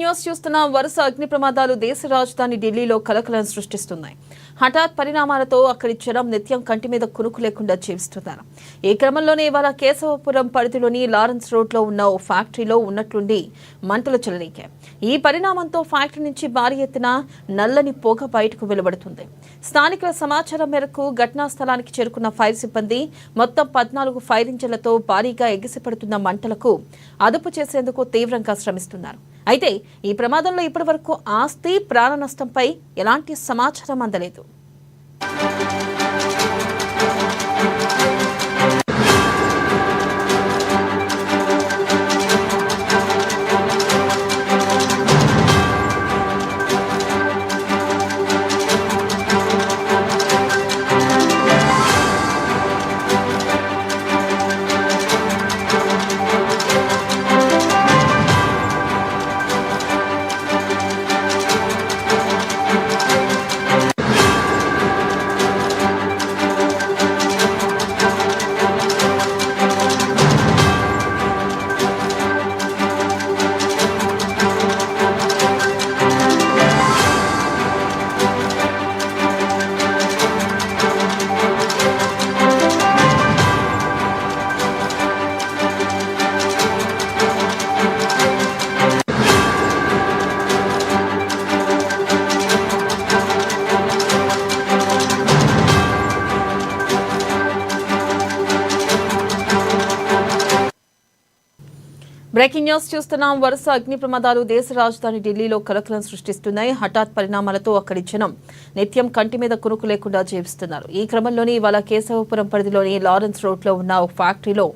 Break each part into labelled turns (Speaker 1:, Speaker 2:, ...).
Speaker 1: News చూస్తున్న వరుస అగ్ని ప్రమాదాలు దేశ రాజధాని ఢిల్లీలో కలకలం సృష్టిస్తున్నాయి. హఠాత్ పరిణామాలతో అక్కడి జనం నిత్యం కంటి మీద కునుకు లేకుండా జీవిస్తున్నారు. ఈ క్రమంలోనే ఇవాళ కేశవపురం పరిధిలోని లారెన్స్ రోడ్లో ఉన్న ఓ ఫ్యాక్టరీలో ఉన్నట్లుండి మంటలు చెలరేగాయి. ఈ పరిణామంతో ఫ్యాక్టరీ నుంచి భారీ ఎత్తున నల్లని పొగ బయటకు వెలువడుతుంది. స్థానికుల సమాచారం మేరకు ఘటనా స్థలానికి చేరుకున్న ఫైర్ సిబ్బంది మొత్తం 14 ఫైర్ ఇంజిన్లతో భారీగా ఎగిసిపడుతున్న మంటలకు అదుపు చేసేందుకు తీవ్రంగా శ్రమిస్తున్నారు. అయితే ఈ ప్రమాదంలో ఇప్పటివరకు ఆస్తి ప్రాణ నష్టంపై ఎలాంటి సమాచారం అందలేదు. బ్రేకింగ్ న్యూస్ చూస్తున్నాం. వరుస అగ్ని ప్రమాదాలు దేశ రాజధాని ఢిల్లీలో కలకలం సృష్టిస్తున్నాయి. హఠాత్ పరిణామాలతో అక్కడి జనం నిత్యం కంటి మీద కునుకు లేకుండా జీవిస్తున్నారు. ఈ క్రమంలోనే ఇవాళ కేశవపురం పరిధిలోని లారెన్స్ రోడ్లో ఉన్న ఒక ఫ్యాక్టరీలో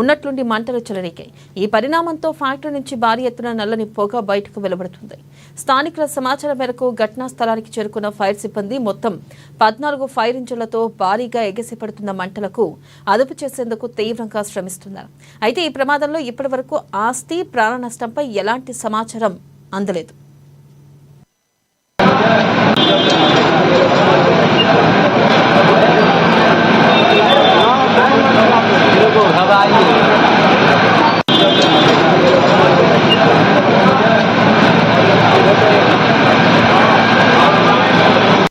Speaker 1: ఉన్నట్లుండి మంటలు చెలరేగాయి. ఈ పరిణామంతో ఫ్యాక్టరీ నుంచి భారీ ఎత్తున నల్లని పొగ బయటకు వెలువడుతుంది. స్థానికుల సమాచారం మేరకు ఘటనా స్థలానికి చేరుకున్న ఫైర్ సిబ్బంది మొత్తం 14 ఫైర్ ఇంజిన్లతో భారీగా ఎగసిపడుతున్న మంటలకు అదుపు చేసేందుకు తీవ్రంగా శ్రమిస్తున్నారు. అయితే ఈ ప్రమాదంలో ఇప్పటివరకు ఆస్తి ప్రాణ నష్టంపై ఎలాంటి సమాచారం అందలేదు.